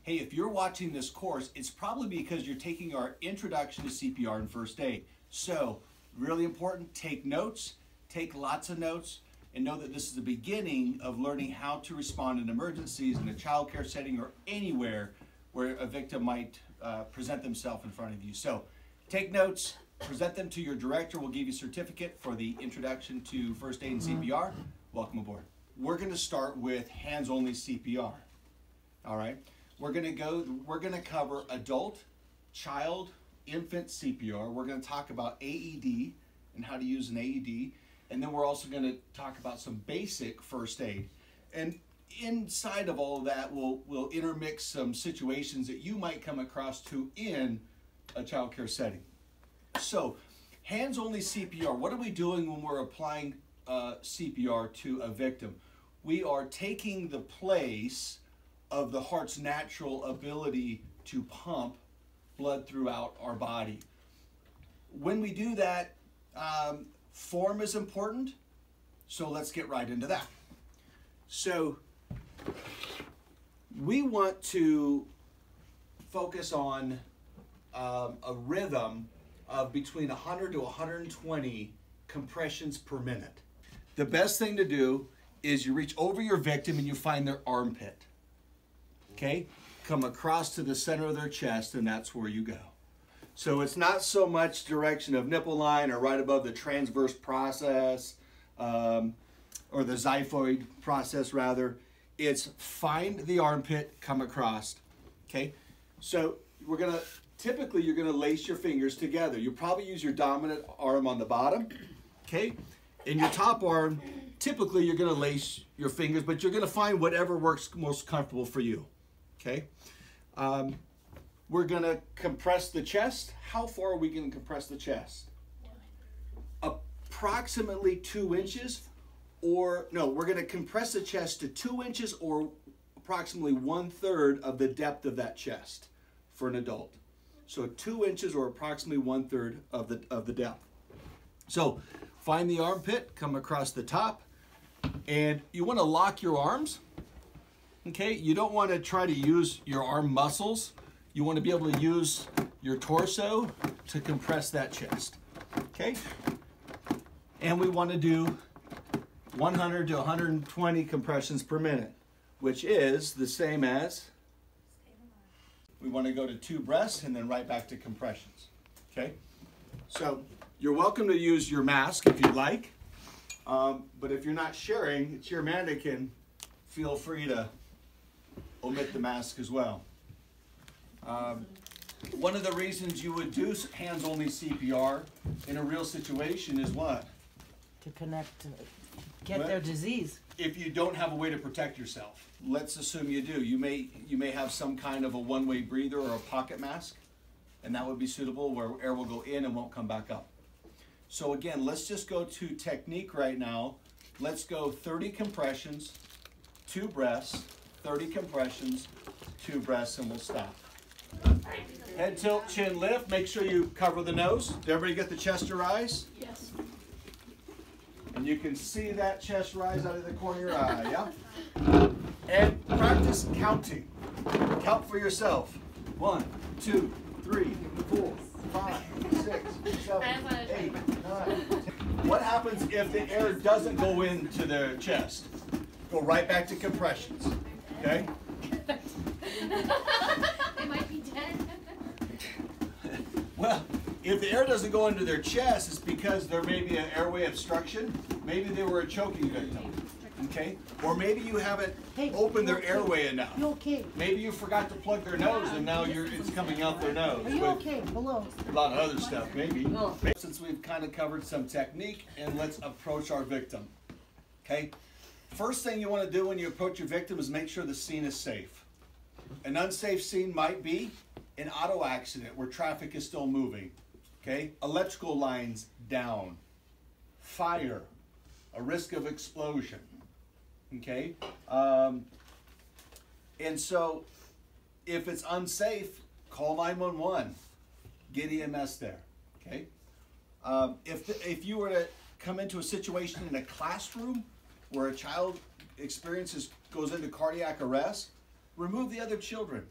Hey, if you're watching this course, it's probably because you're taking our introduction to CPR and first aid. So, really important, take notes, take lots of notes, and know that this is the beginning of learning how to respond in emergencies in a child care setting or anywhere where a victim might present themselves in front of you. So, take notes, present them to your director. We'll give you a certificate for the introduction to first aid and CPR. Welcome aboard. We're going to start with hands-only CPR. All right. We're going to cover adult, child, infant CPR. We're going to talk about AED and how to use an AED. And then we're also going to talk about some basic first aid. And inside of all of that, we'll intermix some situations that you might come across to in a child care setting. So, hands-only CPR. What are we doing when we're applying CPR to a victim? We are taking the place of the heart's natural ability to pump blood throughout our body. When we do that, form is important, so let's get right into that. So we want to focus on a rhythm of between 100 to 120 compressions per minute. The best thing to do is you reach over your victim and you find their armpit. Okay, come across to the center of their chest, and that's where you go. So it's not so much direction of nipple line or right above the transverse process or the xiphoid process rather. It's find the armpit, come across. Okay, so typically you're gonna lace your fingers together. You'll probably use your dominant arm on the bottom. Okay, in your top arm, typically you're gonna lace your fingers, but you're gonna find whatever works most comfortable for you. Okay, we're gonna compress the chest. How far are we gonna compress the chest? Approximately 2 inches, or no, we're gonna compress the chest to 2 inches or approximately 1/3 of the depth of that chest for an adult. So 2 inches or approximately 1/3 of the depth. So find the armpit, come across the top, and you wanna lock your arms. Okay, you don't want to try to use your arm muscles. You want to be able to use your torso to compress that chest. Okay, and we want to do 100 to 120 compressions per minute, which is the same as, we want to go to 2 breaths and then right back to compressions. Okay, so you're welcome to use your mask if you'd like, but if you're not sharing, it's your mannequin, feel free to omit the mask as well. One of the reasons you would do hands-only CPR in a real situation is what? To connect, get their disease. If you don't have a way to protect yourself, let's assume you do. You may have some kind of a one-way breather or a pocket mask, and that would be suitable where air will go in and won't come back up. So again, let's just go to technique right now. Let's go 30 compressions, 2 breaths, 30 compressions, 2 breaths, and we'll stop. Head tilt, chin lift. Make sure you cover the nose. Did everybody get the chest to rise? Yes. And you can see that chest rise out of the corner of your eye, yeah? And practice counting. Count for yourself. 1, 2, 3, 4, 5, 6, 7, 8, 9, 10. What happens if the air doesn't go into the chest? Go right back to compressions. Okay? They might be dead. Well, if the air doesn't go into their chest, it's because there may be an airway obstruction. Maybe they were a choking victim. Okay? Or maybe you haven't opened their airway enough. You okay? Maybe you forgot to plug their nose and now it's coming out their nose. Are you okay? Below. A lot of other stuff, maybe. No. Since we've kind of covered some technique, and let's approach our victim. Okay? First thing you want to do when you approach your victim is make sure the scene is safe. An unsafe scene might be an auto accident where traffic is still moving. Okay? Electrical lines down. Fire. A risk of explosion. Okay? And so if it's unsafe, call 911. Get EMS there. Okay? If you were to come into a situation in a classroom where a child goes into cardiac arrest, remove the other children.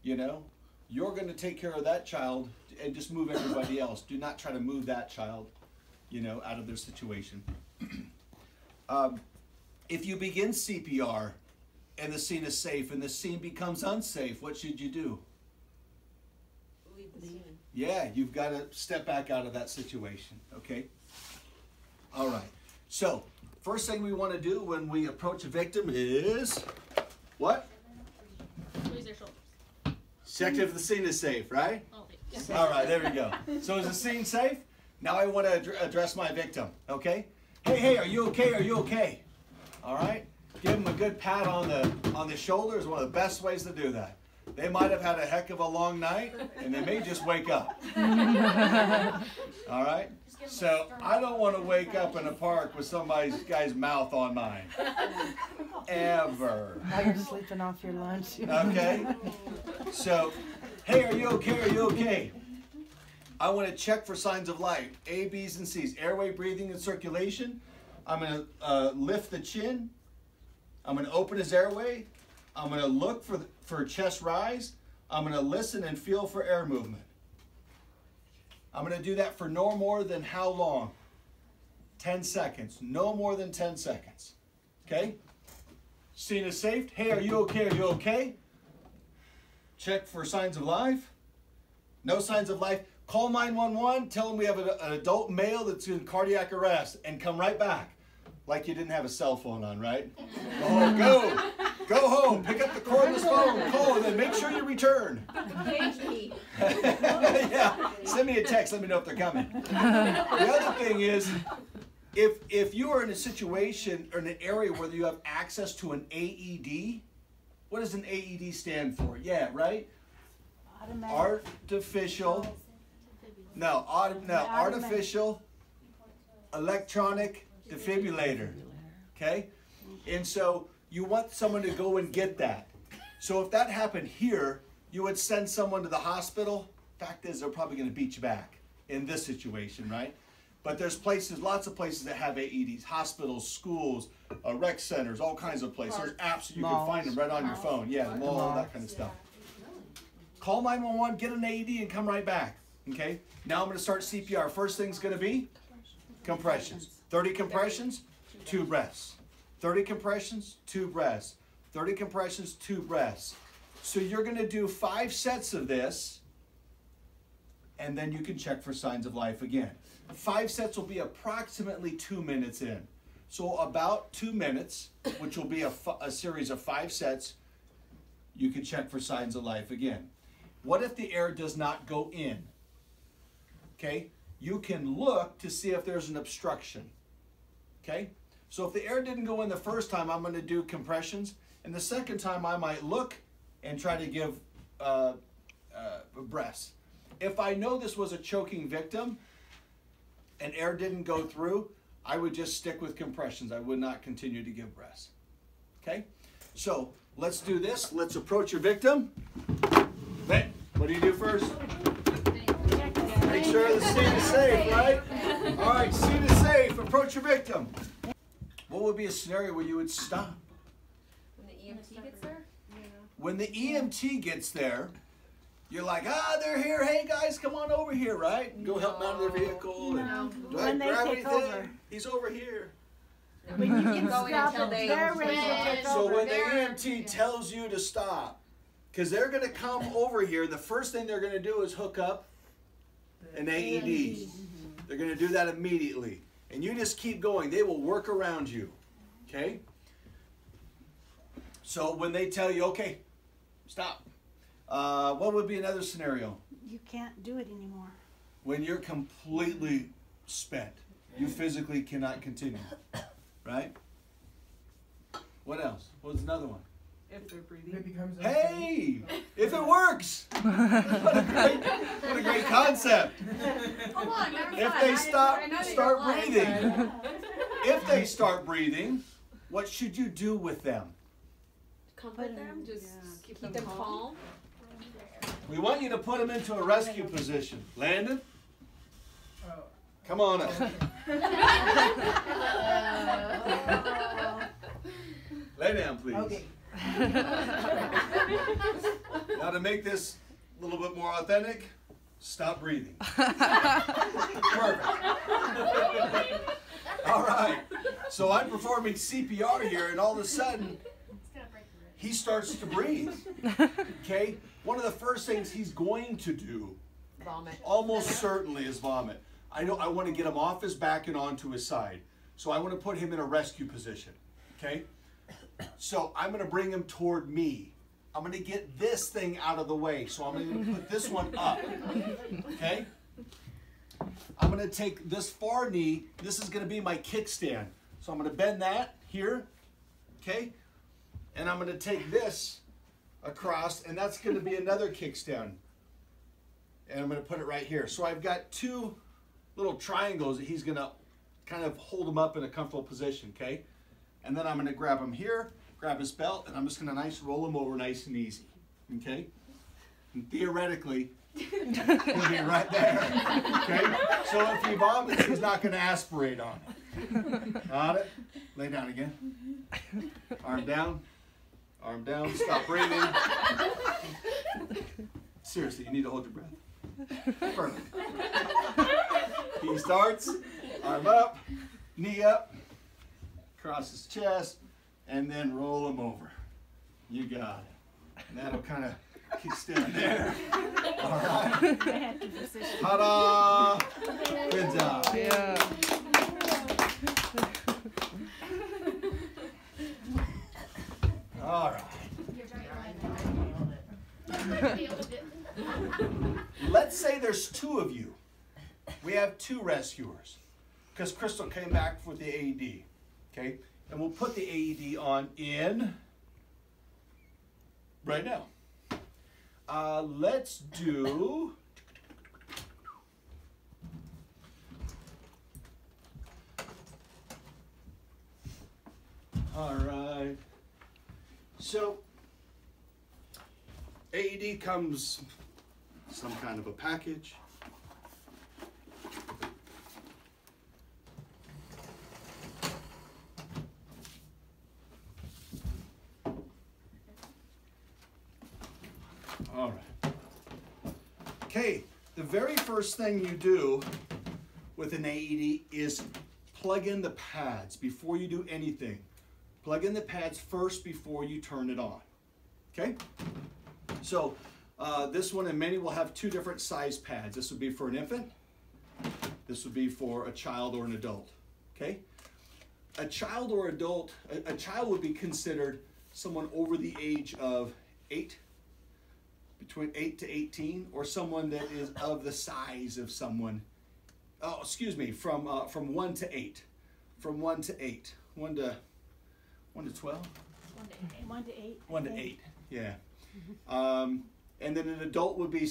you know, you're going to take care of that child and just move everybody else. Do not try to move that child, you know, out of their situation. If you begin CPR and the scene is safe and the scene becomes unsafe, what should you do? Leave the scene. Yeah, you've got to step back out of that situation, okay? All right. So, first thing we want to do when we approach a victim is what? Squeeze their shoulders. Check if the scene is safe, right? Oh, yes. All right, there we go. So is the scene safe? Now I want to address my victim, okay? Hey, are you okay? Are you okay? All right? Give them a good pat on the shoulder is one of the best ways to do that. They might have had a heck of a long night, and they may just wake up. All right? So I don't want to wake up in a park with guy's mouth on mine. Ever. Now you're sleeping off your lunch. Okay? So, hey, are you okay? Are you okay? I want to check for signs of life. A, B's, and C's. Airway, breathing, and circulation. I'm going to lift the chin. I'm going to open his airway. I'm going to look for chest rise. I'm going to listen and feel for air movement. I'm going to do that for no more than how long? 10 seconds. No more than 10 seconds. Okay? Scene is safe. Hey, are you okay? Are you okay? Check for signs of life. No signs of life. Call 911. Tell them we have an adult male that's in cardiac arrest and come right back. Like you didn't have a cell phone on, right? Oh, go home. Pick up the cordless phone. Call and then make sure you return. Yeah. Send me a text. Let me know if they're coming. The other thing is, if you are in a situation or in an area where you have access to an AED, what does an AED stand for? Yeah, right? Artificial electronic defibrillator. Okay? And so you want someone to go and get that. So if that happened here, you would send someone to the hospital. Fact is, they're probably going to beat you back in this situation, right? But there's places, lots of places that have AEDs, hospitals, schools, rec centers, all kinds of places. There's apps you can find them right on your phone. Yeah, the mall, all that kind of stuff. Call 911, get an AED, and come right back. Okay? Now I'm going to start CPR. First thing's going to be compressions. 30 compressions, 2 breaths. 30 compressions, 2 breaths. 30 compressions, 2 breaths. So you're going to do 5 sets of this, and then you can check for signs of life again. 5 sets will be approximately 2 minutes in. So about 2 minutes, which will be a series of 5 sets, you can check for signs of life again. What if the air does not go in? Okay, you can look to see if there's an obstruction. Okay, so if the air didn't go in the first time, I'm going to do compressions, and the second time I might look and try to give breaths. If I know this was a choking victim and air didn't go through, I would just stick with compressions. I would not continue to give breaths. Okay, so let's do this. Let's approach your victim. Hey, what do you do first? Make sure the scene is safe, right? All right, scene is safe. Approach your victim. What would be a scenario where you would stop? When the EMT gets there? When the EMT gets there, you're like, they're here. Hey, guys, come on over here, right? And go help them out of their vehicle. No. Do I When they grab take anything? over. He's over here. When you get Going stopped, until they- they're ready to take So over. when the EMT tells you to stop, because they're going to come over here, the first thing they're going to do is hook up an AED. They're going to do that immediately. And you just keep going. They will work around you. Okay? So when they tell you, okay, stop. What would be another scenario? You can't do it anymore. When you're completely spent. You physically cannot continue. Right? What else? What's another one? If they're breathing. Hey! If it works! What a great concept. Hold on, If they start breathing. If they start breathing, what should you do with them? Comfort them, just keep them calm. We want you to put them into a rescue position. Landon? Come on up. Lay down, please. Okay. Now to make this a little bit more authentic, stop breathing. Perfect. All right. So I'm performing CPR here, and all of a sudden, he starts to breathe. Okay? One of the first things he's going to do, Vomit. almost certainly, is vomit. I want to get him off his back and onto his side. So I want to put him in a rescue position. Okay? So I'm going to bring him toward me. I'm going to get this thing out of the way. So I'm going to put this one up. Okay? I'm going to take this far knee. This is going to be my kickstand. So I'm going to bend that here. Okay? And I'm going to take this across, and that's going to be another kickstand. And I'm going to put it right here. So I've got two little triangles that he's going to kind of hold him up in a comfortable position. Okay? And then I'm going to grab him here, grab his belt, and I'm just going to roll him over nice and easy. Okay? And theoretically, he'll be right there. Okay? So if he vomits, he's not going to aspirate on it. Got it? Lay down again. Arm down. Arm down. Stop breathing. Seriously, you need to hold your breath. Perfect. He starts. Arm up. Knee up. Across his chest, and then roll him over. You got it. And that'll kind of kickstand there. All right. Ta-da! Good job. Yeah. All right. Let's say there's two of you. We have two rescuers, because Crystal came back with the AED. Okay, and we'll put the AED on in right now. Let's do, all right, so AED comes some kind of a package. All right. Okay, the very first thing you do with an AED is plug in the pads before you do anything. Plug in the pads first before you turn it on. Okay? So this one and many will have two different size pads. This would be for an infant. This would be for a child or an adult. Okay? A child or adult, a child would be considered someone over the age of 8. Between 8 to 18, or someone that is of the size of someone. Oh, excuse me, from 1 to 8, from 1 to 8, 1 to 12, 1 to 8. 1 to 8, yeah. And then an adult would be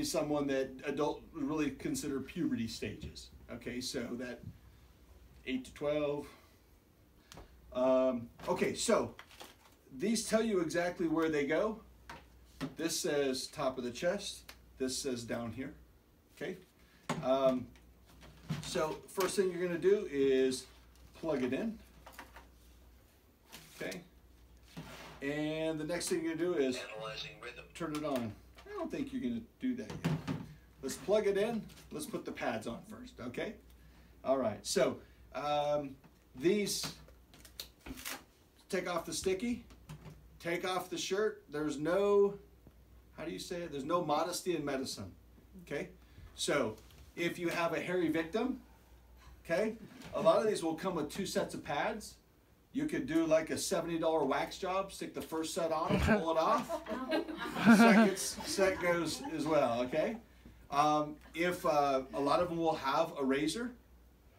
someone that adult would really consider puberty stages. Okay, so that 8 to 12. Okay, so these tell you exactly where they go. This says top of the chest. This says down here. Okay. So first thing you're going to do is plug it in. Okay. And the next thing you're going to do is turn it on. I don't think you're going to do that yet. Let's plug it in. Let's put the pads on first. Okay. All right. So these, take off the sticky. Take off the shirt. There's no, how do you say it? There's no modesty in medicine. Okay? So, if you have a hairy victim, okay, a lot of these will come with 2 sets of pads. You could do like a $70 wax job, stick the first set on, pull it off. Second set goes as well, okay? If a lot of them will have a razor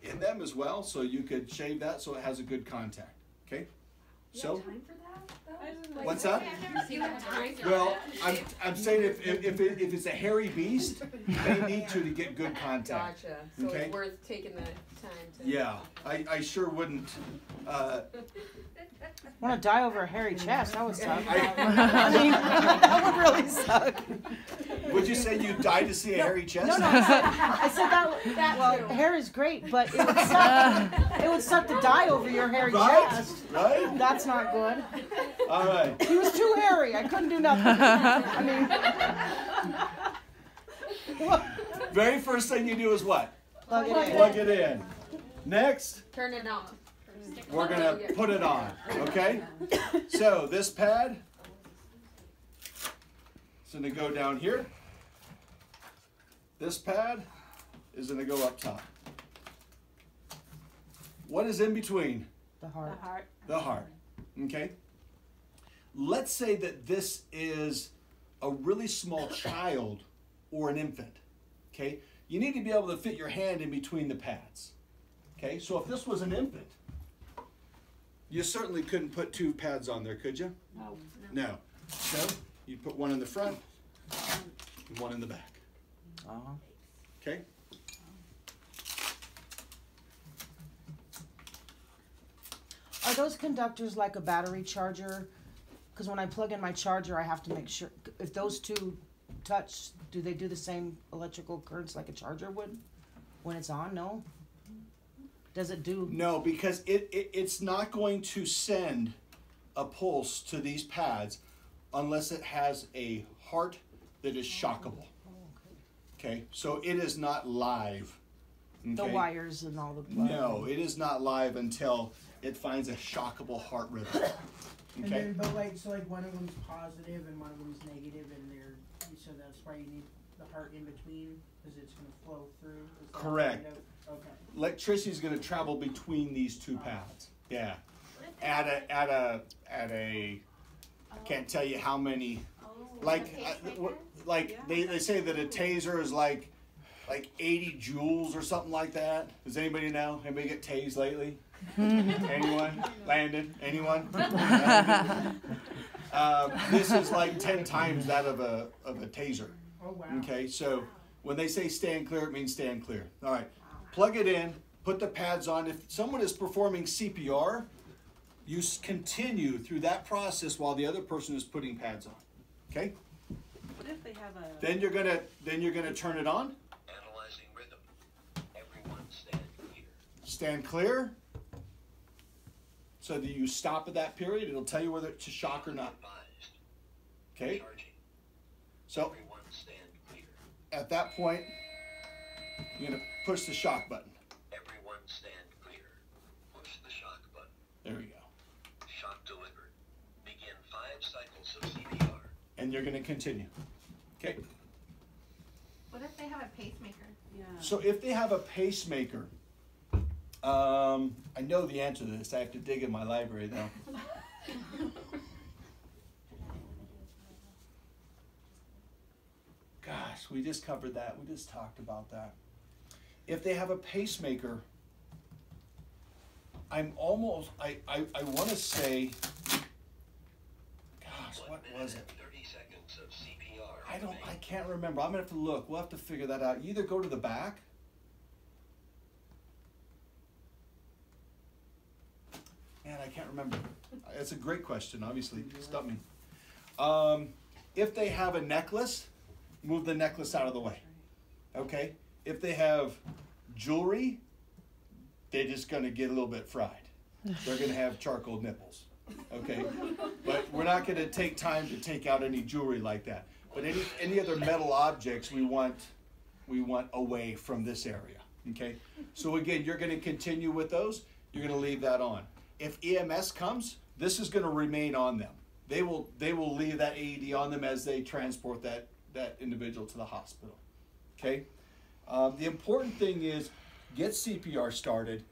in them as well, so you could shave that so it has a good contact, okay? So. What's that? Well, I'm saying if it's a hairy beast, they need to get good contact. Gotcha. So okay? It's worth taking the time to. Yeah, I sure wouldn't. I want to die over a hairy chest. That would suck. I mean, that would really suck. Would you say you'd die to see a hairy chest? No, I said that. Well, hair is great, but it would suck. It would suck to die over your hairy chest. Right? That's not good. All right. He was too hairy. I couldn't do nothing. I mean, Very first thing you do is what? plug it in. Plug it in. Next, Turn it on. we're going to put it on, okay? So this pad is going to go down here. This pad is going to go up top. What is in between? The heart. The heart, okay? Let's say that this is a really small child or an infant, okay? You need to be able to fit your hand in between the pads, okay? So if this was an infant, you certainly couldn't put two pads on there, could you? No. No. So you put one in the front and one in the back, okay? Are those conductors like a battery charger? Because when I plug in my charger, I have to make sure, if those two touch, do they do the same electrical currents like a charger would when it's on? No? Does it do? No, because it's not going to send a pulse to these pads unless it has a heart that is shockable. Okay, so it is not live. Okay? The wires and all the... No, it is not live until it finds a shockable heart rhythm. And Okay? then, but like, so like one of them's positive and one of them's negative, and so that's why you need the heart in between, because it's going to flow through. Is that Correct. Okay. Electricity is going to travel between these two pads. Yeah. At a can't tell you how many. Like they say that a taser is like 80 joules or something like that. Does anybody know? Anybody get tased lately? Anyone? Landon? Anyone? This is like 10 times that of a taser. Oh wow. Okay, so when they say stand clear, it means stand clear. All right, plug it in, put the pads on. If someone is performing CPR, you continue through that process while the other person is putting pads on. Okay? What if they have a... Then you're gonna turn it on. Analyzing rhythm. Everyone stand clear. Stand clear. So that you stop at that period, it'll tell you whether it's a shock or not. Advised. Okay? Charging. So Everyone stand clear. at that point, you're gonna push the shock button. Everyone stand clear. Push the shock button. There we go. Shock delivered. Begin 5 cycles of CPR. And you're gonna continue. Okay? What if they have a pacemaker? Yeah. So if they have a pacemaker, I know the answer to this. I have to dig in my library though. Gosh, we just covered that. We just talked about that. If they have a pacemaker, I want to say, gosh, what was it? 30 seconds of CPR. I can't remember. I'm gonna have to look. We'll have to figure that out. You either go to the back. Man, I can't remember. It's a great question, obviously. Stop me. If they have a necklace, move the necklace out of the way. Okay? If they have jewelry, they're just going to get a little bit fried. They're going to have charcoal nipples. Okay? But we're not going to take time to take out any jewelry like that. But any other metal objects we want away from this area. Okay? So again, you're going to continue with those. You're going to leave that on. If EMS comes, this is going to remain on them. They will leave that AED on them as they transport that individual to the hospital. Okay? The important thing is get CPR started,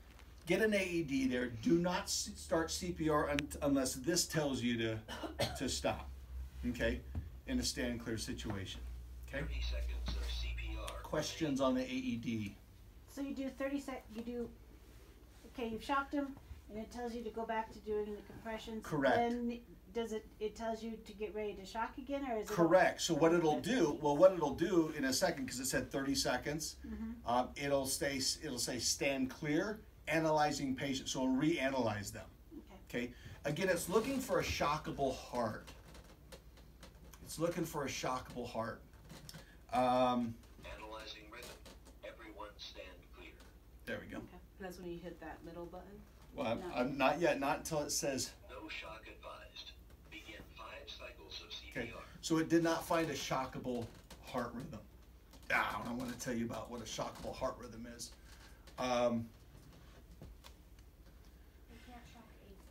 get an AED there. Do not start CPR unless this tells you to stop. Okay? In a stand clear situation. Okay? 30 seconds of CPR. Questions on the AED? So you do 30 sec. Okay, you've shocked him, and it tells you to go back to doing the compressions. Correct. Then it tells you to get ready to shock again, or is it? Correct. So what it'll do in a second, because it said 30 seconds, it'll say stand clear, analyzing patient. So it'll reanalyze them. Okay. Again, it's looking for a shockable heart. It's looking for a shockable heart. Analyzing rhythm. Everyone stand clear. There we go. Okay. And that's when you hit that middle button? Well, I'm not yet. Not until it says. No shock advised. Begin cycles of CPR. Okay, so it did not find a shockable heart rhythm. Now, I want to tell you about what a shockable heart rhythm is.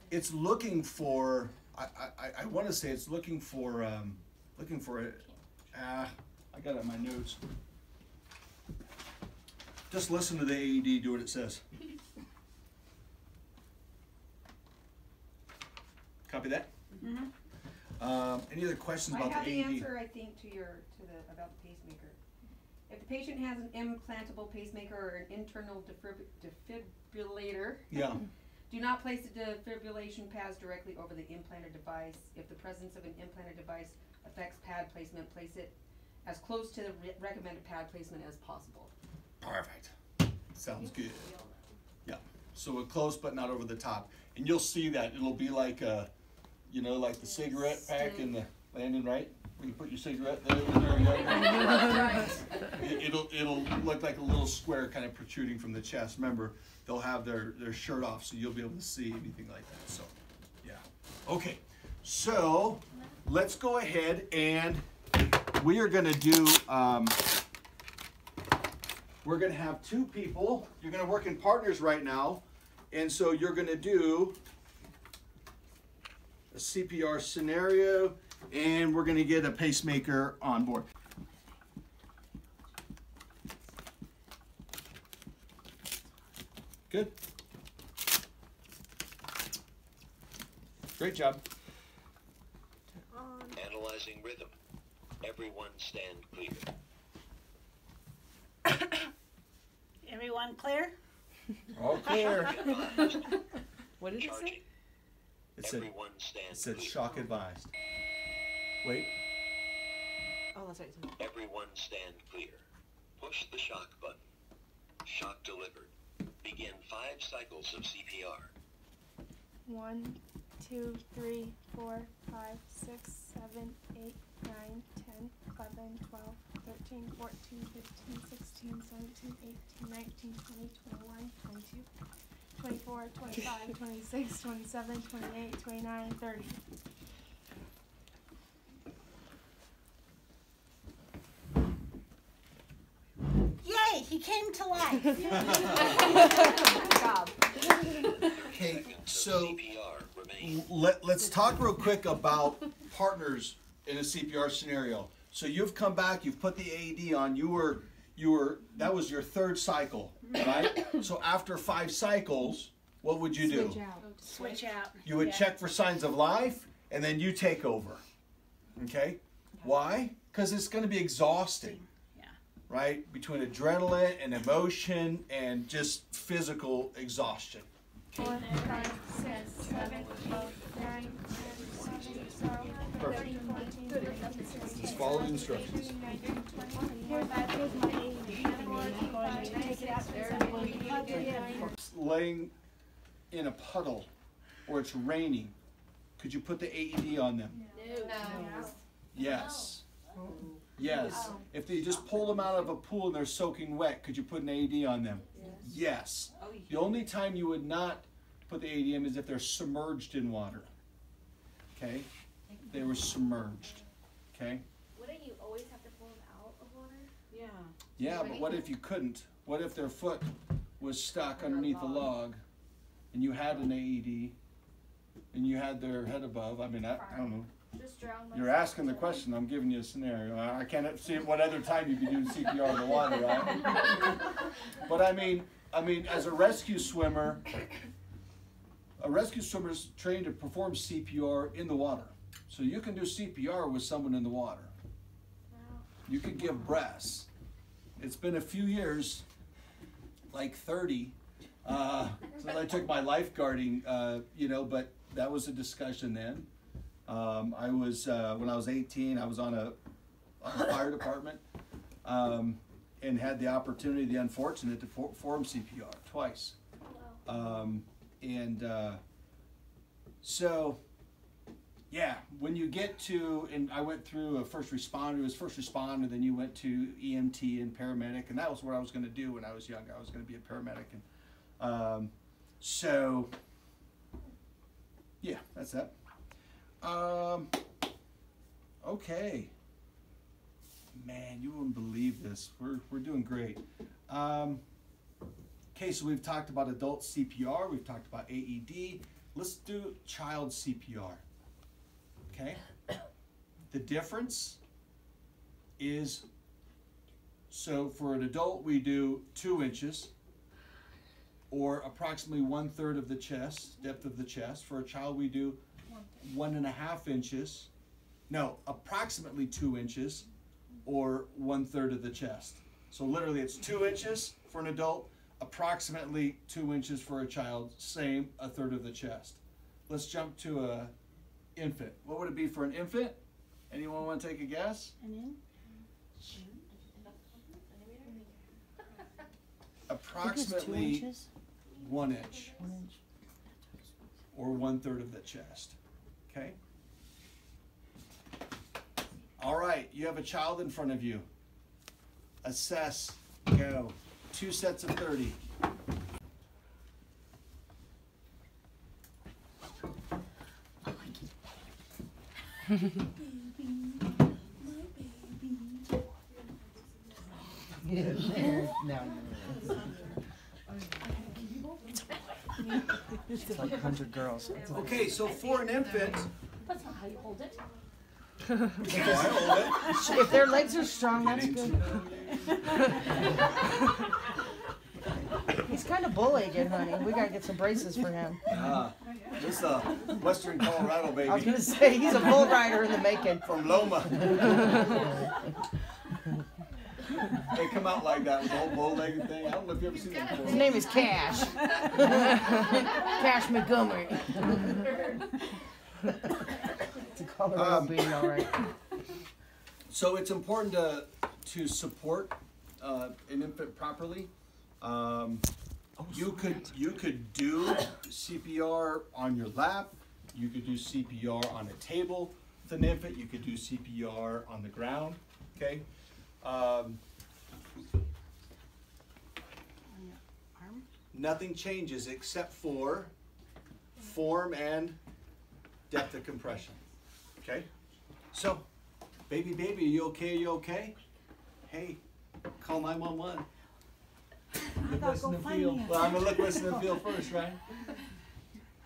It's looking for, I want to say it's looking for I got it in my notes. Just listen to the AED, do what it says. Copy that? Mm-hmm. Any other questions about the AED? I have the answer, I think, about the pacemaker. If the patient has an implantable pacemaker or an internal defibrillator, Yeah. do not place the defibrillation pads directly over the implanted device. If the presence of an implanted device affects pad placement, place it as close to the recommended pad placement as possible. Perfect. Sounds good. Yeah. So we're close, but not over the top. And you'll see that it'll be like a, you know, like the cigarette pack in the landing, right? When you put your cigarette there, it'll look like a little square kind of protruding from the chest. Remember, they'll have their shirt off, so you'll be able to see anything like that. So, yeah. Okay. So let's go ahead and we are going to do. We're going to have two people. You're going to work in partners right now. And so you're going to do a CPR scenario, and we're going to get a pacemaker on board. Good. Great job. Analyzing rhythm. Everyone stand clear. Everyone clear? All clear. What did it say? Charging. It said, Everyone stand it said clear. shock advised. Wait. Oh, that's right. Everyone stand clear. Push the shock button. Shock delivered. Begin 5 cycles of CPR. 1, 2, 3, 4, 5, 6, 7, 8, 9, 10, 11, 12, 13, 14, 15, 16, 17, 18, 19, 20, 21, 22, 24, 25, 26, 27, 28, 29, 30. Yay, he came to life. Good job. Okay, Seconds so of CPR remain. let's talk real quick about partners in a CPR scenario. So you've come back, you've put the AED on, you were that was your 3rd cycle, right? So after 5 cycles, what would you do? Switch out. You would check for signs of life, and then you take over. Okay? Why? Because it's going to be exhausting. Yeah. Right? Between adrenaline and emotion and just physical exhaustion. 4, 5, 6, 7, 8, 9, 10, 11, 12, 13, 14, 15, 16, Just follow the instructions. 17, 19, 20. Here's my AED. Take it out. Plug it in. Laying in a puddle or it's raining, could you put the AED on them? No. Yes. Yes. If they just pull them out of a pool and they're soaking wet, could you put an AED on them? Yes. The only time you would not put the AED in is if they're submerged in water. Okay? They were submerged. Okay? Wouldn't you always have to pull them out of water? Yeah. Yeah, but what if you couldn't? What if their foot was stuck underneath a log and you had an AED and you had their head above? I mean, I don't know. Just drown myself. You're asking the question. I'm giving you a scenario. I can't see what other time you'd be doing CPR in the water, right? But I mean, as a rescue swimmer is trained to perform CPR in the water. So you can do CPR with someone in the water. You can give breaths. It's been a few years, like 30, since I took my lifeguarding, but that was a discussion then. I was, when I was 18, I was on a fire department and had the opportunity, the unfortunate, to perform CPR twice. So, yeah, when you get to, and I went through a first responder, it was first responder, then you went to EMT and paramedic, and that was what I was going to do when I was young. I was going to be a paramedic. And so, yeah, that's that. Okay. Man, you wouldn't believe this. We're doing great. Okay, so we've talked about adult CPR. We've talked about AED. Let's do child CPR. Okay? The difference is, so for an adult we do 2 inches, or approximately 1/3 of the chest, depth of the chest. For a child we do 1.5 inches, no, approximately 2 inches, or 1/3 of the chest. So literally it's 2 inches for an adult, approximately 2 inches for a child, same, 1/3 of the chest. Let's jump to a infant. What would it be for an infant? Anyone want to take a guess? And then? Approximately 2 inches? 1 inch, 1 inch. or 1/3 of the chest. Okay? All right, you have a child in front of you. Assess, go. 2 sets of 30. It's like 100 girls. Okay, so for an infant, That's not how you hold it. okay, I hold it. If their legs are strong, that's good. He's kind of bull-legged, honey. We gotta get some braces for him. This is a Western Colorado I was baby gonna say, he's a bull rider in the making. from Loma. They come out like that with the whole bow-legged thing. I don't know if you've ever seen that His before. name is Cash. Cash Montgomery. It's a Colorado baby, all right. So it's important to support an infant properly. You could do CPR on your lap. You could do CPR on a table with an infant. You could do CPR on the ground. Okay. Nothing changes except for form and depth of compression. Okay. So, baby, are you okay? Are you okay? Hey, call 911. Look, listen, and feel. Well, I'm gonna look, listen, and feel first, right?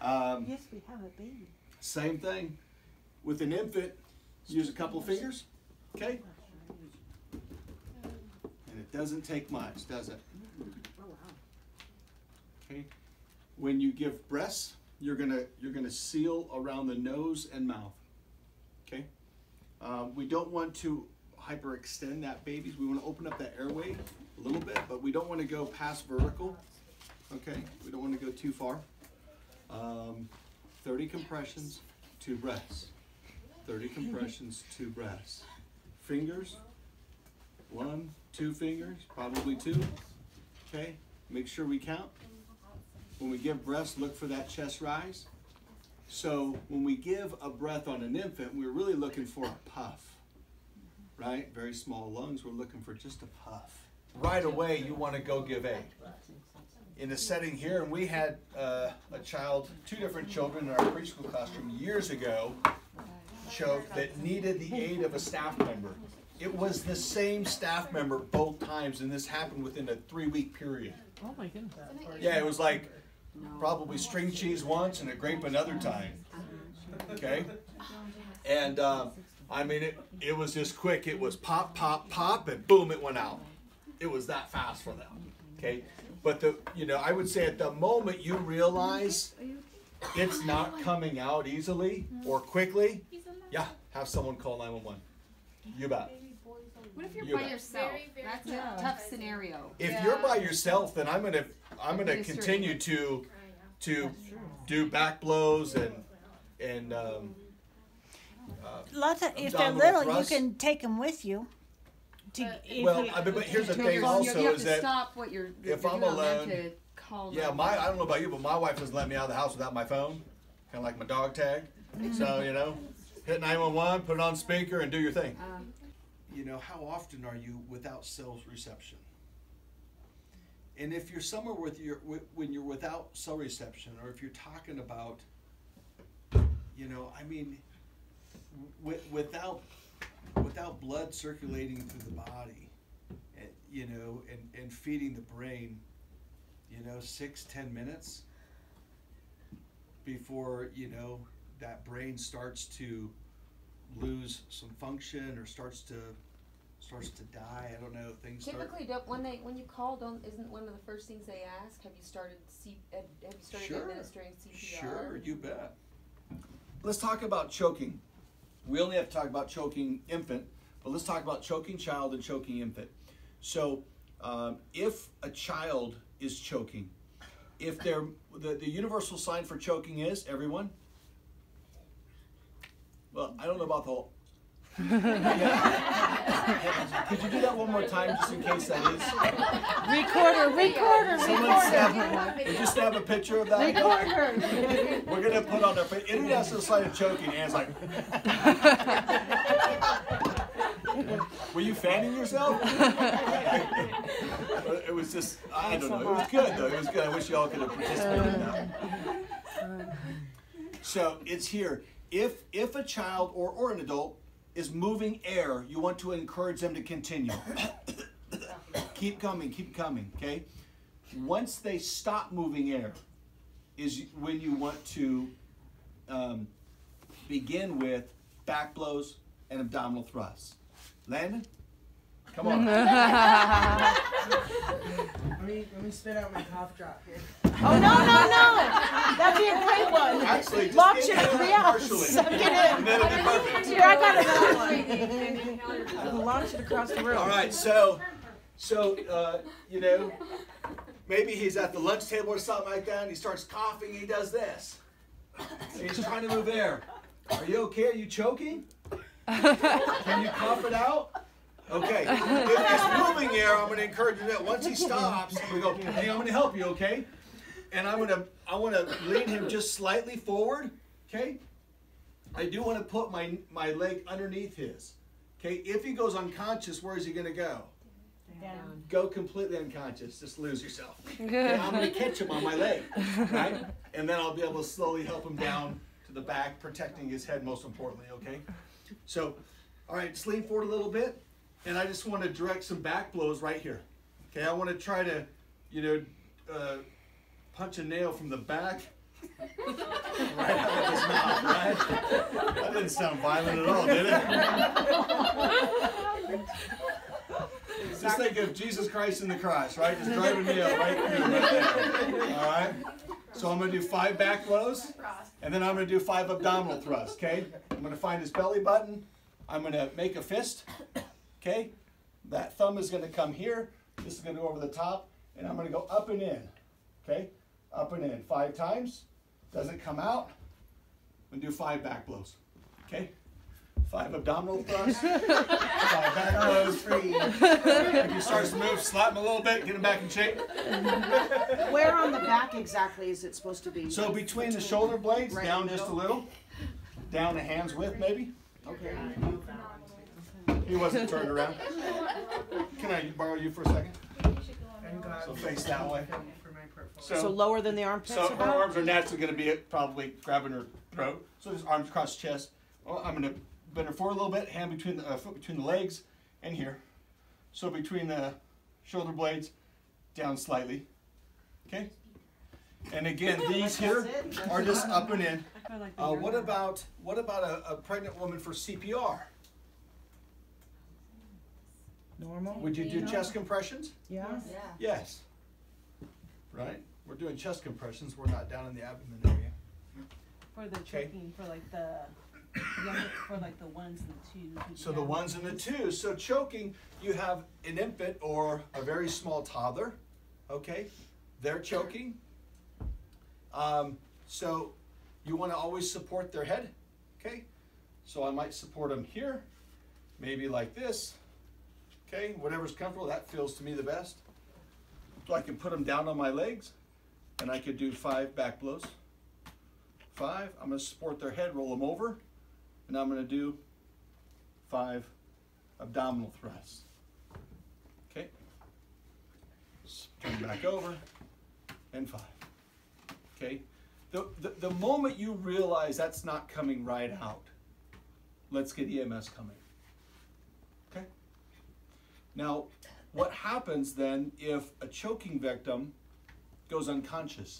Yes, we have a baby. Same thing. With an infant, use a couple of fingers, okay? And it doesn't take much, does it? Okay. When you give breaths, you're gonna seal around the nose and mouth. Okay. We don't want to hyperextend that baby. We want to open up that airway a little bit, but we don't want to go past vertical. Okay. We don't want to go too far. 30 compressions, 2 breaths. 30 compressions, 2 breaths. Fingers, 1, 2 fingers, probably 2. Okay. Make sure we count. When we give breaths, look for that chest rise. So when we give a breath on an infant, we're really looking for a puff, right? Very small lungs, we're looking for just a puff. Right away, you want to go give aid. In a setting here, and we had a child, 2 different children in our preschool classroom years ago, choked that needed the aid of a staff member. It was the same staff member both times, and this happened within a 3-week period. Oh my goodness. Yeah, it was like probably string cheese once and a grape another time. Okay? And I mean, it was just quick. It was pop, pop, pop, and boom, it went out. It was that fast for them. Okay? But I would say at the moment you realize it's not coming out easily or quickly, yeah, have someone call 911. You bet. What if you're You by bet. yourself? That's a tough scenario. If you're by yourself, then I'm gonna continue to do back blows and Lots of, if they're abdominal little, thrusts. you can take them with you. Well, but here's the thing you also have is to that stop what you're if doing I'm then alone, to call yeah, I don't know about you, but my wife doesn't let me out of the house without my phone, kind of like my dog tag. So hit 911, put it on speaker, and do your thing. How often are you without cell reception? And if you're somewhere when you're without cell reception, or if you're talking about, without without blood circulating through the body, and, you know, and feeding the brain, you know, 6-10 minutes before, you know, that brain starts to lose some function or starts to die. I don't know. Things Typically, when you call, isn't one of the first things they ask? Have you started Sure. administering CPR? Sure, you bet. Let's talk about choking. We only have to talk about choking infant, but let's talk about choking child and choking infant. So, if a child is choking, if they're the universal sign for choking is everyone. Well, I don't know about the whole. Yeah. Could you do that one more time, just in case that is? Recorder. Someone just snap a picture of that. Recorder. We're gonna put on our international sign of choking. Anne's like. Were you fanning yourself? It was just, I don't know. It was good though. It was good. I wish y'all could have participated in that. So it's here. If a child or an adult is moving air, you want to encourage them to continue. Keep coming, okay? Once they stop moving air is when you want to begin with back blows and abdominal thrusts. Landon, come on. Let me spit out my cough drop here. Oh, no. That'd be a great one. Actually, just Launch get it, partially. suck it in. And then it'll be perfect. Here, I got it. Launch it across the room. All right, so you know, maybe he's at the lunch table or something like that, and he starts coughing. He does this. And he's trying to move air. Are you okay? Are you choking? Can you cough it out? Okay. If he's moving air, I'm going to encourage him that once he stops, we go, hey, I'm going to help you, okay? And I want to lean him just slightly forward, okay? I do want to put my leg underneath his, okay? If he goes unconscious, where is he going to go? Down. Go completely unconscious. Just lose yourself. Okay, I'm going to catch him on my leg, right? And then I'll be able to slowly help him down to the back, protecting his head most importantly, okay? So, all right, just lean forward a little bit. And I just want to direct some back blows right here. Okay, I want to try to, you know, punch a nail from the back right out of his mouth, right? That didn't sound violent at all, did it? Just think of Jesus Christ in the cross, right? Just drive a nail right through right there. All right? So I'm going to do 5 back blows, and then I'm going to do 5 abdominal thrusts, okay? I'm going to find his belly button. I'm going to make a fist. Okay, that thumb is going to come here. This is going to go over the top, and I'm going to go up and in. Okay, up and in 5 times. Doesn't come out. I'm going to do 5 back blows. Okay, 5 abdominal thrusts, 5 back blows. If he starts to move, slap him a little bit, get him back in shape. Where on the back exactly is it supposed to be? So between the shoulder blades, right down just a little, down a hand's width maybe. Okay. He wasn't turned around. Can I borrow you for a second? So face that way. So lower than the armpits? So her arms are naturally going to be probably grabbing her throat. So just arms across the chest. Well, I'm going to bend her forward a little bit, hand between the foot between the legs, and here. So between the shoulder blades, down slightly. Okay. And again, these here are just up and in. What about a pregnant woman for CPR? Normal? Would you do chest compressions? Yeah. Yes. Right? We're doing chest compressions. We're not down in the abdomen area. For the choking, for like the ones and the twos. So the ones and the twos. So choking, you have an infant or a very small toddler. Okay? They're choking. So you want to always support their head. Okay? So I might support them here. Maybe like this. Okay, whatever's comfortable, that feels to me the best. So I can put them down on my legs, and I could do 5 back blows. 5, I'm going to support their head, roll them over, and I'm going to do 5 abdominal thrusts. Okay, turn back over, and 5. Okay, the moment you realize that's not coming right out, let's get EMS coming. Now, what happens then if a choking victim goes unconscious?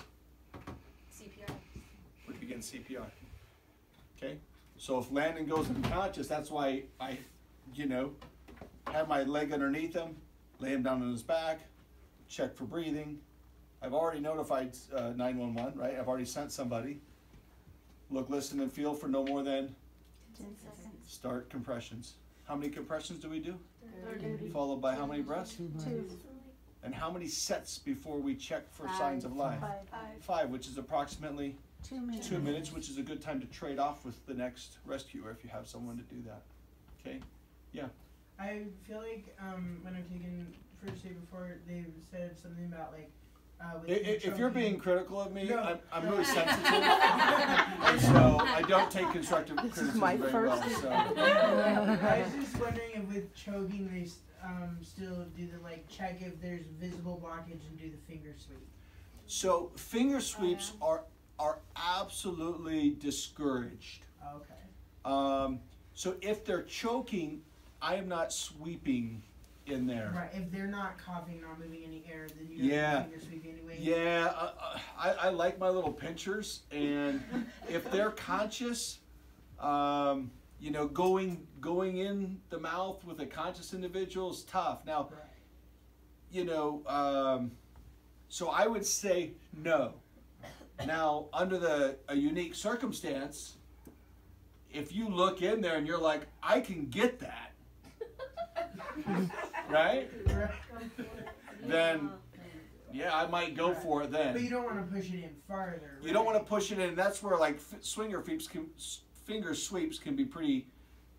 CPR. We begin CPR. Okay? So if Landon goes unconscious, that's why I, have my leg underneath him, lay him down on his back, check for breathing. I've already notified 911, right? I've already sent somebody. Look, listen, and feel for no more than 10 seconds. Start compressions. How many compressions do we do? 30. Followed by how many breaths? 2. And how many sets before we check for signs of life? 5, which is approximately 2 minutes. 2 minutes, which is a good time to trade off with the next rescuer if you have someone to do that. Okay? Yeah. I feel like when I've taken first aid before, they've said something about like. If you're being critical of me, No, I'm no. really sensitive, and so I don't take constructive criticism my very well. first- So. I was just wondering if with choking they still do the like check if there's visible blockage and do the finger sweep. So finger sweeps are absolutely discouraged. Okay. So if they're choking, I am not sweeping in there. Right. If they're not coughing, not moving any air, then you Yeah. finger sweep anyway. Yeah, I like my little pinchers, and if they're conscious, going in the mouth with a conscious individual is tough. Now, Right. so I would say no. Now, under a unique circumstance, if you look in there and you're like, I can get that, right? Then, yeah, I might go for it then. But you don't want to push it in farther. You don't want to push it in. That's where like finger sweeps can be pretty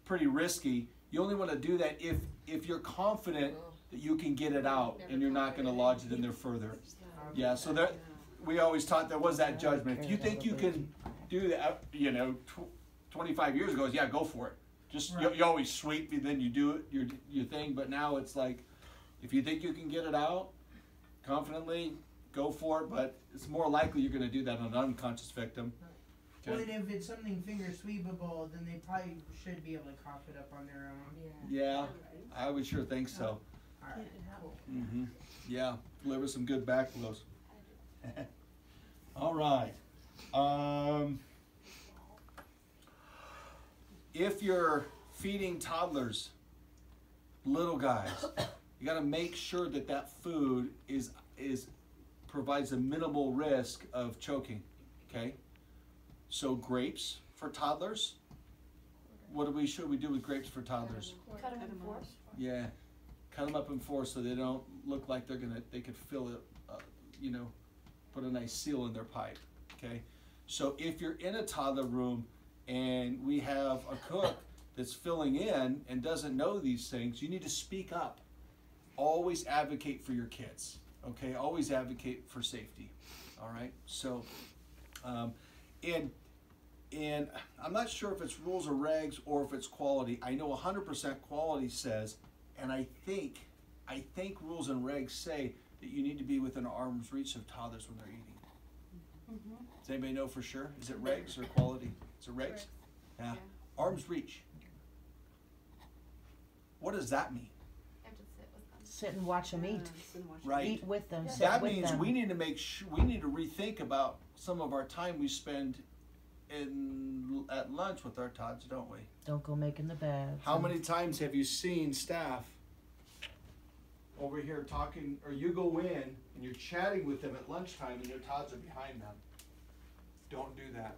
risky. You only want to do that if you're confident that you can get it out and you're not going to lodge it in there further. Yeah. So that we always taught there was that judgment. If you think you can do that, 25 years ago, yeah, go for it. Just you always sweep and then you do it your thing. But now it's like, if you think you can get it out confidently, go for it. But it's more likely you're going to do that on an unconscious victim. Well, and if it's something finger sweepable, then they probably should be able to cough it up on their own. Yeah, I would sure think so. All right. Cool. Mm-hmm. Yeah, deliver some good back blows. All right. If you're feeding toddlers, little guys, you got to make sure that food provides a minimal risk of choking. Okay. So grapes for toddlers. What should we do with grapes for toddlers? Cut them in 4. Yeah, cut them up in 4 so they don't look like they could fill it, put a nice seal in their pipe. Okay. So if you're in a toddler room and we have a cook that's filling in and doesn't know these things, you need to speak up. Always advocate for your kids. Okay. Always advocate for safety. All right. So, and I'm not sure if it's rules or regs or if it's quality. I know 100% quality says, and I think rules and regs say that you need to be within arm's reach of toddlers when they're eating. Mm-hmm. Does anybody know for sure? Is it regs or quality? Is it regs? Yeah. Arm's reach. What does that mean? Sit and watch them eat. Right. Eat with them. Sit That with means them. we need to rethink about some of our time we spend at lunch with our tots, don't we? Don't go making the beds. How many times have you seen staff over here talking, or you go in and you're chatting with them at lunchtime and your tots are behind them? Don't do that.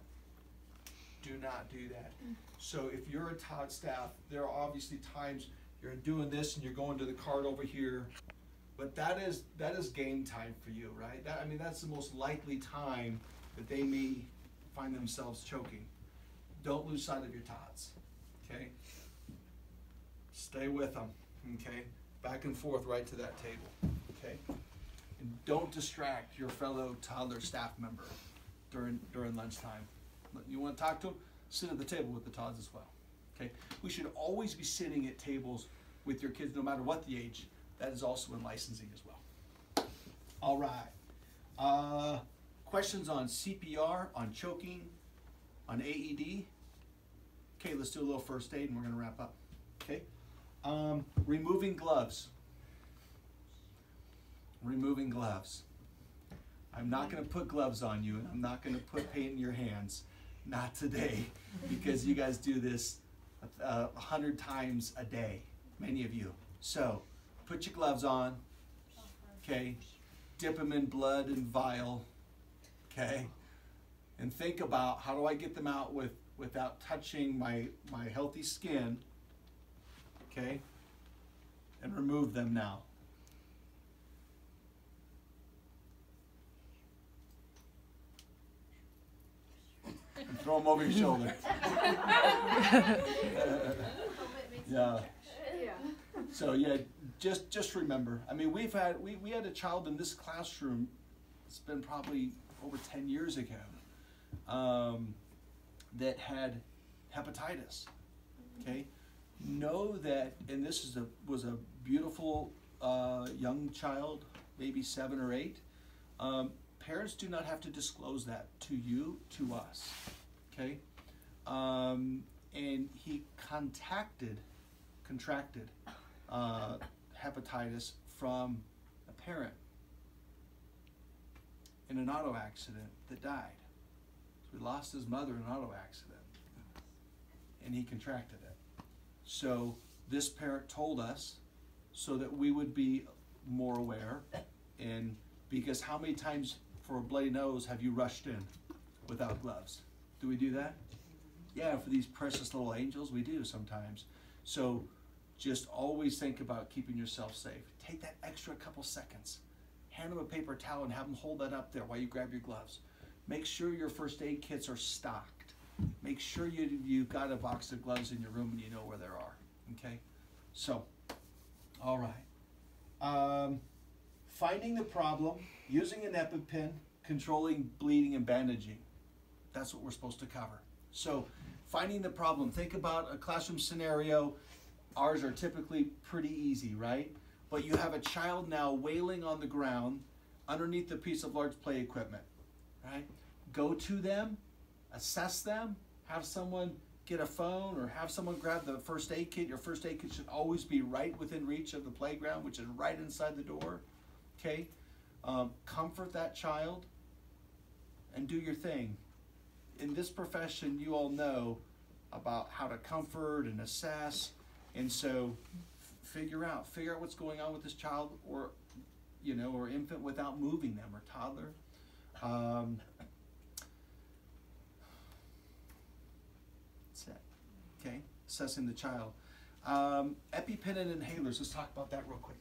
Do not do that. So if you're a tot staff, there are obviously times you're doing this and you're going to the cart over here, but that is game time for you, right? That's the most likely time that they may find themselves choking. Don't lose sight of your tots, okay? Stay with them, okay? Back and forth right to that table, okay? And don't distract your fellow toddler staff member during lunchtime. You want to talk to them? Sit at the table with the tots as well, okay? We should always be sitting at tables with your kids no matter what the age. That is also in licensing as well. All right. Questions on CPR, on choking, on AED? Okay, let's do a little first aid and we're going to wrap up. Okay. Removing gloves. removing gloves. I'm not going to put gloves on you, and I'm not going to put paint in your hands. Not today, because you guys do this 100 times a day, many of you. So, put your gloves on, okay? Dip them in blood and vial, okay? And think about, how do I get them out without touching my healthy skin, okay? And remove them now. And throw them over your shoulder. Yeah. So yeah, just remember. I mean, we had a child in this classroom. It's been probably over 10 years ago. That had hepatitis. Okay, know that, and this was a beautiful young child, maybe 7 or 8. Parents do not have to disclose that to you, to us. Okay, and he contracted hepatitis from a parent in an auto accident that died. So he lost his mother in an auto accident, and he contracted it. So this parent told us so that we would be more aware, and because how many times for a bloody nose have you rushed in without gloves? Do we do that? Yeah, for these precious little angels, we do sometimes. So just always think about keeping yourself safe. Take that extra couple seconds. Hand them a paper towel and have them hold that up there while you grab your gloves. Make sure your first aid kits are stocked. Make sure you've got a box of gloves in your room and you know where there are. Okay? So, all right. Finding the problem, using an EpiPen, controlling bleeding and bandaging. That's what we're supposed to cover. So, finding the problem. Think about a classroom scenario. Ours are typically pretty easy, right? But you have a child now wailing on the ground underneath a piece of large play equipment, right? Go to them, assess them, have someone get a phone or have someone grab the first aid kit. Your first aid kit should always be right within reach of the playground, which is right inside the door, okay? Comfort that child and do your thing. In this profession, you all know about how to comfort and assess, and so figure out what's going on with this child or infant without moving them, or toddler. That's it. Okay, assessing the child. EpiPen and inhalers. Let's talk about that real quick.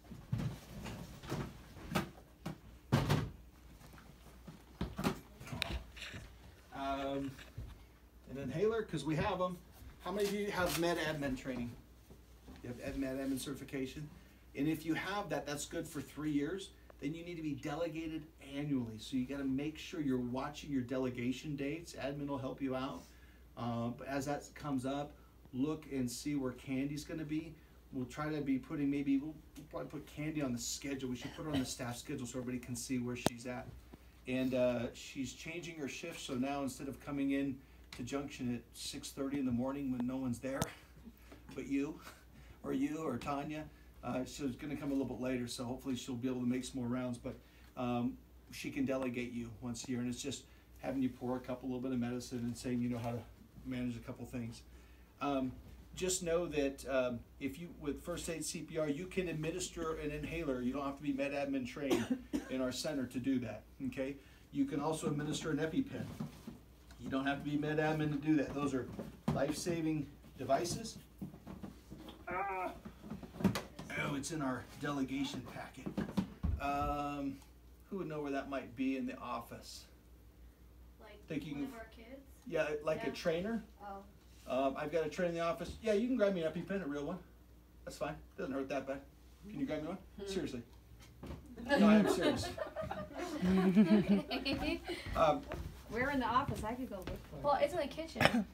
An inhaler, because we have them. How many of you have med admin training? You have med admin certification? And if you have that, that's good for 3 years. Then you need to be delegated annually. So you got to make sure you're watching your delegation dates. Admin will help you out. But as that comes up, look and see where Candy's going to be. We'll try to be putting, we'll probably put Candy on the schedule. We should put her on the staff schedule so everybody can see where she's at. And she's changing her shift, so now instead of coming in to Junction at 6:30 in the morning when no one's there, but you or Tanya, she's going to come a little bit later, so hopefully she'll be able to make some more rounds. But she can delegate you once a year, and it's just having you pour a little bit of medicine and saying you know how to manage a couple things. Just know that if you, with First Aid CPR, you can administer an inhaler. You don't have to be med admin trained in our center to do that, okay? You can also administer an EpiPen. You don't have to be med admin to do that. Those are life-saving devices. Oh, it's in our delegation packet. Who would know where that might be in the office? Like one of our kids? Yeah, like a trainer. Oh. I've got a trainer in the office. Yeah, you can grab me an EpiPen, a real one. That's fine. Doesn't hurt that bad. Can you grab me one? Seriously. No, I am serious. We're in the office. I could go look for it. Well, it's in the kitchen.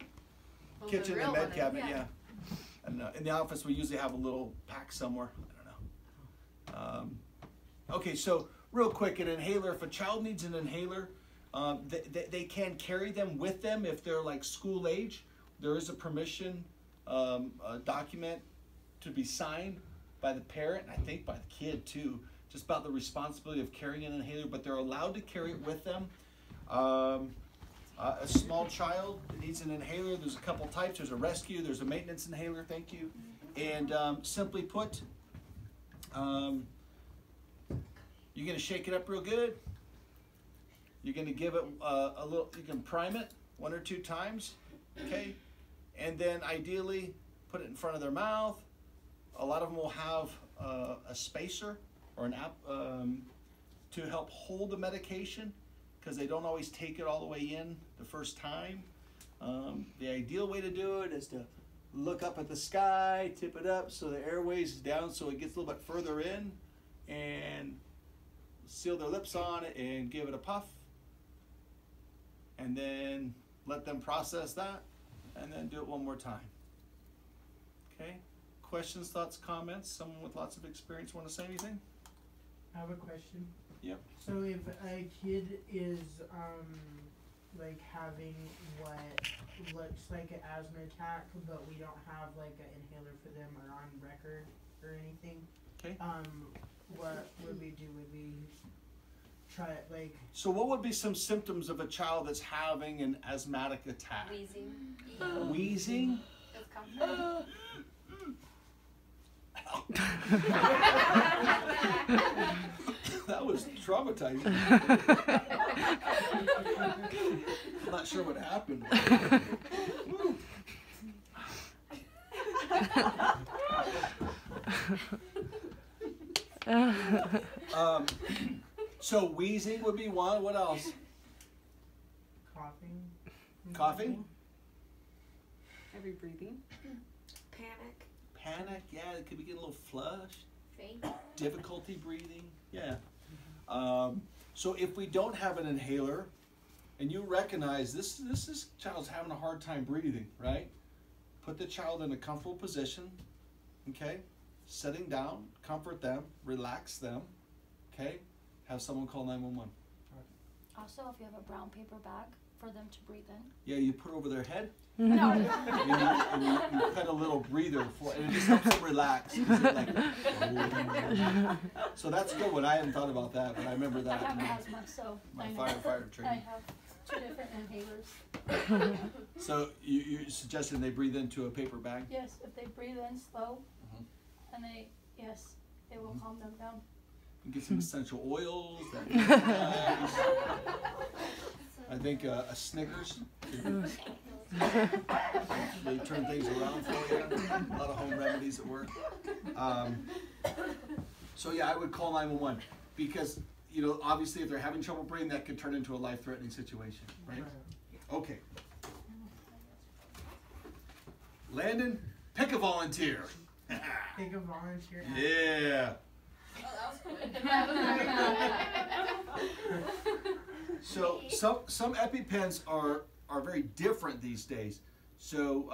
Kitchen and med cabinet, yeah. And in the office, we usually have a little pack somewhere. I don't know. Okay, so real quick, an inhaler. If a child needs an inhaler, they can carry them with them if they're like school age. There is a permission document to be signed by the parent, and I think by the kid too, just about the responsibility of carrying an inhaler, but they're allowed to carry it with them. A small child that needs an inhaler, there's a couple types. There's a rescue, there's a maintenance inhaler, thank you. And simply put, you're gonna shake it up real good. You're gonna give it a little, you can prime it 1 or 2 times, okay? And then ideally, put it in front of their mouth. A lot of them will have a spacer or an app to help hold the medication, because they don't always take it all the way in the first time. The ideal way to do it is to look up at the sky, tip it up so the airways is down so it gets a little bit further in, and seal their lips on it and give it a puff. And then let them process that, and then do it one more time. Okay? Questions, thoughts, comments? Someone with lots of experience want to say anything? I have a question. Yep. So if a kid is like having what looks like an asthma attack, but we don't have like an inhaler for them or on record or anything, Okay. what would we do? Would we try it like? So what would be some symptoms of a child that's having an asthmatic attack? Wheezing. Wheezing? Discomfort. That was traumatizing. I'm not sure what happened. So wheezing would be one. What else? Coughing. Coughing? Heavy breathing. Panic. Panic, yeah, it could be getting a little flushed. Faint. Difficulty breathing, yeah. So if we don't have an inhaler, and you recognize this child's having a hard time breathing, right? Put the child in a comfortable position, okay? Sitting down, comfort them, relax them, okay? Have someone call 911. Also, if you have a brown paper bag for them to breathe in. Yeah, you put it over their head. No. And you put a little breather for, and it just helps them relax. 'Cause they're like, oh. So that's a good one. I hadn't thought about that, but I remember that. I have in asthma, so my I know. firefighter I training. have 2 different inhalers. So you're suggesting they breathe into a paper bag? Yes, if they breathe in slow, and yes, it will calm them down. And get some essential oils. That I think a Snickers. They turn things around for you. A lot of home remedies at work. So yeah, I would call 911 because, you know, obviously if they're having trouble breathing, that could turn into a life-threatening situation, right? Okay. Landon, pick a volunteer. Pick a volunteer. Yeah. So some EpiPens are very different these days. So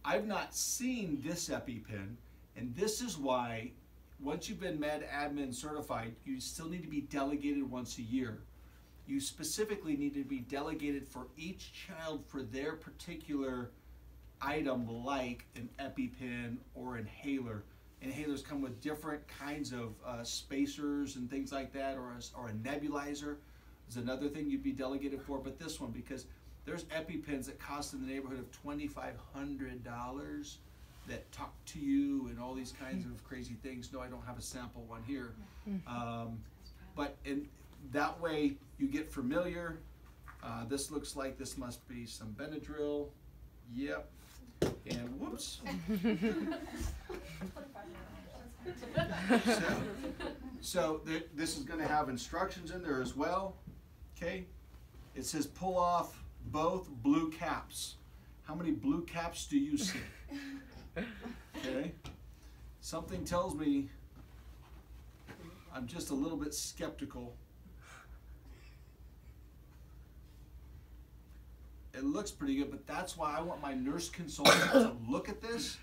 I've not seen this EpiPen, and this is why once you've been med admin certified, you still need to be delegated once a year. You specifically need to be delegated for each child for their particular item, like an EpiPen or inhaler. Inhalers come with different kinds of spacers and things like that, or a nebulizer is another thing you'd be delegated for. But this one, because there's EpiPens that cost in the neighborhood of $2,500 that talk to you and all these kinds of crazy things. No, I don't have a sample one here. But in that way, you get familiar. This looks like this must be some Benadryl. Yep. And whoops. So this is going to have instructions in there as well. Okay. It says pull off both blue caps. How many blue caps do you see? Okay. Something tells me I'm just a little bit skeptical. It looks pretty good, but that's why I want my nurse consultant to look at this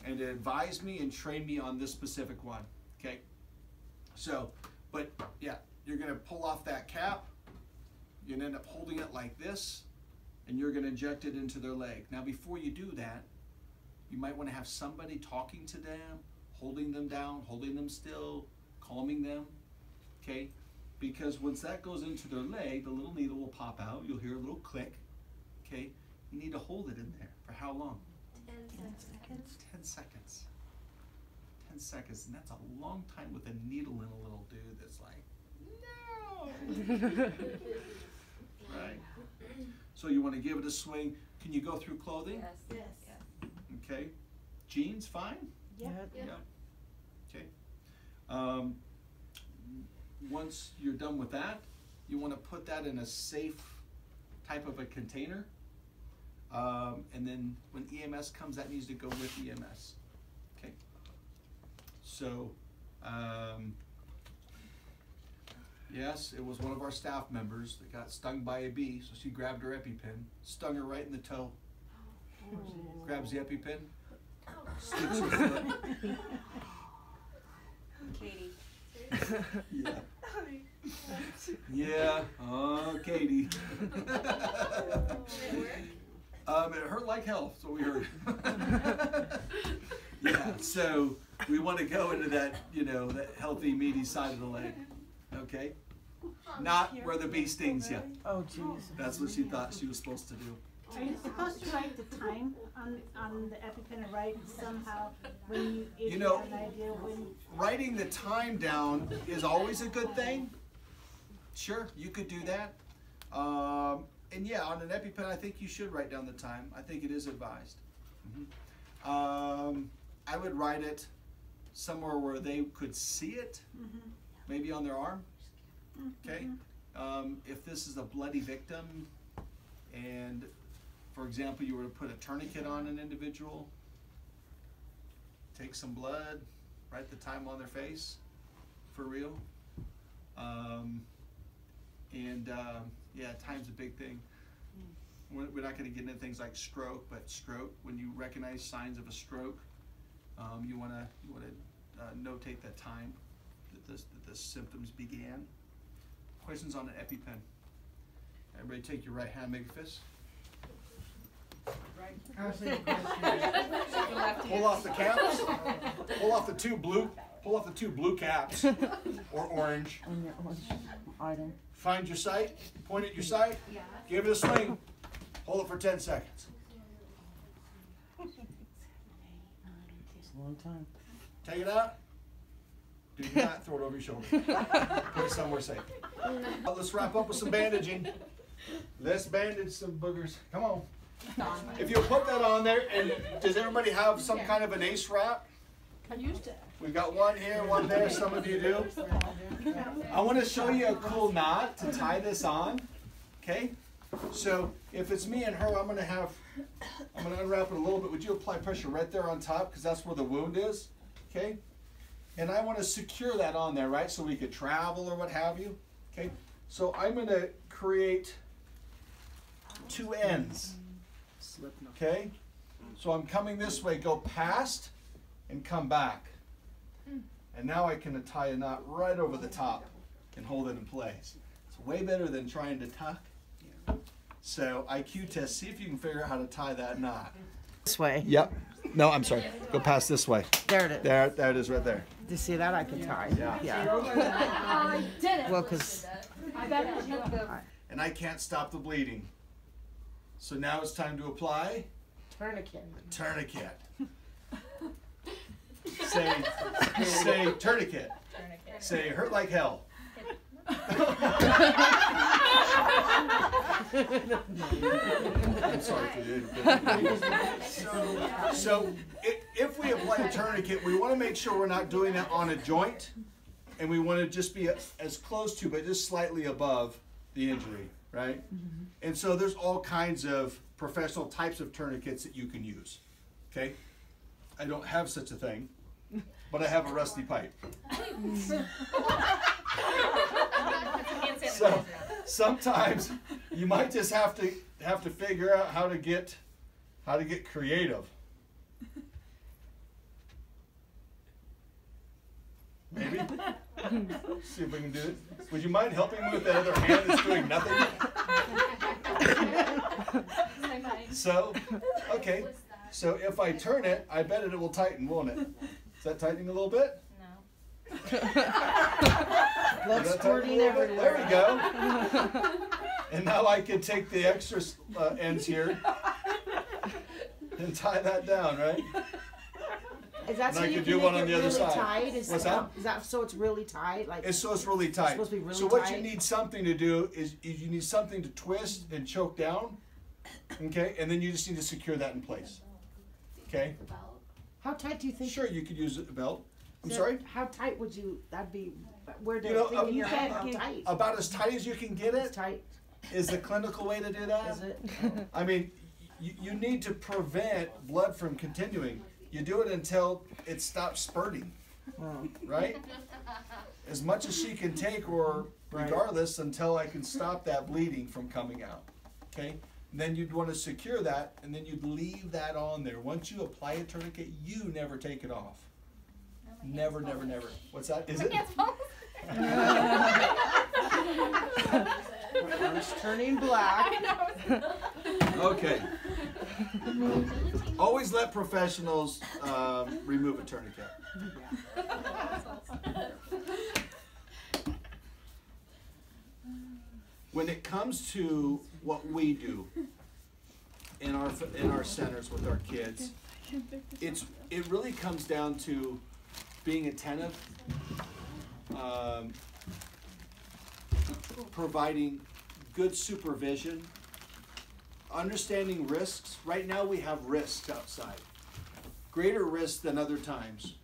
and to advise me and train me on this specific one. Okay. So, but yeah, you're going to pull off that cap. You're going to end up holding it like this, and you're going to inject it into their leg. Now, before you do that, you might want to have somebody talking to them, holding them down, holding them still, calming them, okay? Because once that goes into their leg, the little needle will pop out. You'll hear a little click, okay? You need to hold it in there for how long? 10 seconds. 10 seconds. 10 seconds, and that's a long time with a needle in a little dude that's like, no! Right? So you want to give it a swing. Can you go through clothing? Yes. Okay. Jeans, fine? Yeah. Okay. Once you're done with that, you want to put that in a safe type of a container. And then when EMS comes, that needs to go with EMS. Okay. So, yes, it was one of our staff members that got stung by a bee, so she grabbed her EpiPen, stung her right in the toe, grabs the EpiPen, sticks her foot. Katie. Yeah. Yeah, oh, Katie. It hurt like hell, so we heard. Yeah, so we want to go into that, that healthy, meaty side of the leg. Okay? Not where the bee stings you. Oh, jeez. That's what she thought she was supposed to do. Are you supposed to write the time on the EpiPen, right? Somehow, when if you have an idea when. Writing the time down is always a good thing. Sure, you could do that. And yeah, on an EpiPen, I think you should write down the time. I think it is advised. I would write it somewhere where they could see it, maybe on their arm. Okay. If this is a bloody victim, and for example, you were to put a tourniquet on an individual, take some blood, write the time on their face, for real. Yeah, time's a big thing. We're not going to get into things like stroke, but stroke, when you recognize signs of a stroke, you want to notate that time that the symptoms began. Questions on an EpiPen? Everybody take your right hand, make a fist. Pull off the caps. Pull off the two blue caps, or orange. Item. Find your sight. Point at your sight. Give it a swing. Hold it for 10 seconds. It's a long time. Take it out. Do not throw it over your shoulder. Put it somewhere safe. Well, let's wrap up with some bandaging. Let's bandage some boogers. Come on. If you'll put that on there, and does everybody have some kind of an ace wrap? I used to. We've got one here, one there, some of you do. I want to show you a cool knot to tie this on, okay? So if it's me and her, I'm going to unwrap it a little bit. Would you apply pressure right there on top, because that's where the wound is, okay? And I want to secure that on there, right, so we could travel or what have you, okay? So I'm going to create two ends, okay? So I'm coming this way, go past and come back. And now I can tie a knot right over the top and hold it in place. It's way better than trying to tuck. So IQ test, see if you can figure out how to tie that knot. This way. Yep. No, I'm sorry. Go past this way. There it is. There it is right there. Do you see that? I can tie. Yeah. I did it. Well, because. And I can't stop the bleeding. So now it's time to apply Tourniquet. tourniquet. Say tourniquet. Say hurt like hell. I'm sorry for you. So if we apply a tourniquet, we want to make sure we're not doing that on a joint, and we want to just be as close to, but just slightly above the injury, right? And so there's all kinds of professional types of tourniquets that you can use, okay? I don't have such a thing, but I have a rusty pipe. So sometimes you might just have to figure out how to get creative. Maybe. See if we can do it. Would you mind helping me with that other hand that's doing nothing? So, okay. So if I turn it, I bet it will tighten, won't it? Is that tightening a little bit? No. Blood squirting everywhere. There we go. And now I can take the extra ends here and tie that down, right? Is that And so I you can can do make one it on the other really side. tight? What's that? Is that so it's really tight? Like It's so it's really tight. supposed to be really so what tight? you need something to do is you need something to twist and choke down, okay? And then you just need to secure that in place, okay? how tight do you think? Sure, you could use a belt. I'm So sorry? How tight would you? That'd be where the You know, thing in your you head. can't How tight? About as tight as you can get It's it tight. is the clinical way to do that. Is it? I mean, you need to prevent blood from continuing. You do it until it stops spurting, Oh. right? As much as she can take, or regardless, until I can stop that bleeding from coming out, okay? And then you'd want to secure that, and then you'd leave that on there. Once you apply a tourniquet, you never take it off. Never, never, never. What's that? Is it? Arms turning black. Okay. Always let professionals remove a tourniquet. When it comes to what we do in our centers with our kids, it really comes down to being attentive, providing good supervision, understanding risks. Right now we have risks outside, greater risks than other times.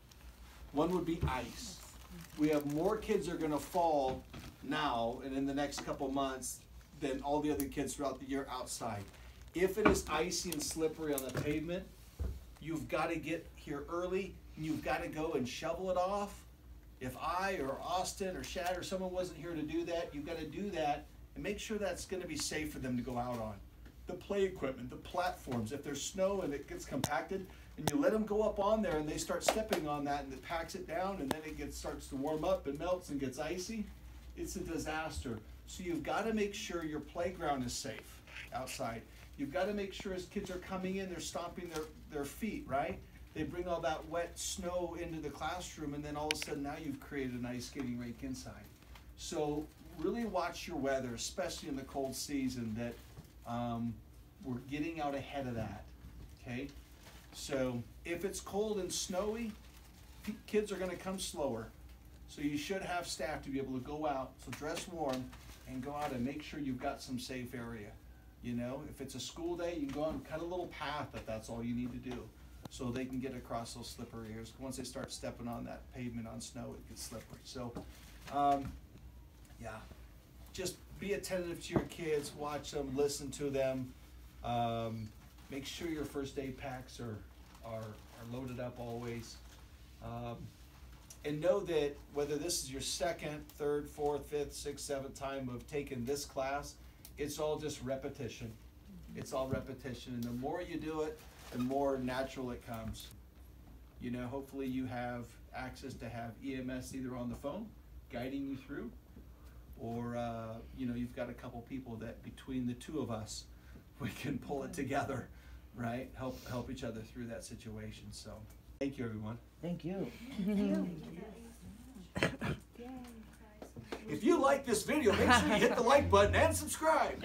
One would be ice. We have more kids that are going to fall now and in the next couple months than all the other kids throughout the year outside. If it is icy and slippery on the pavement, you've got to get here early and you've got to go and shovel it off. If I or Austin or Shad or someone wasn't here to do that, you've got to do that and make sure that's going to be safe for them to go out on. The play equipment, the platforms, if there's snow and it gets compacted, and you let them go up on there and they start stepping on that and it packs it down and then it starts to warm up and melts and gets icy, it's a disaster. So you've got to make sure your playground is safe outside. You've got to make sure as kids are coming in, they're stomping their feet, right? They bring all that wet snow into the classroom and then all of a sudden now you've created an ice skating rink inside. So really watch your weather, especially in the cold season, that we're getting out ahead of that, okay? So if it's cold and snowy, kids are going to come slower. So you should have staff to be able to go out, so dress warm and go out and make sure you've got some safe area. You know, if it's a school day, you can go out and cut a little path if that's all you need to do, so they can get across those slippery areas. Once they start stepping on that pavement on snow, it gets slippery. So, yeah, just be attentive to your kids, watch them, listen to them. Make sure your first aid packs are loaded up always. And know that whether this is your second, third, fourth, fifth, sixth, seventh time of taking this class, it's all just repetition. It's all repetition. And the more you do it, the more natural it comes. You know, hopefully you have access to have EMS either on the phone, guiding you through, or, you know, you've got a couple people that between the two of us, we can pull it together, right? Help each other through that situation. So thank you, everyone. Thank you. If you like this video, make sure you hit the like button and subscribe.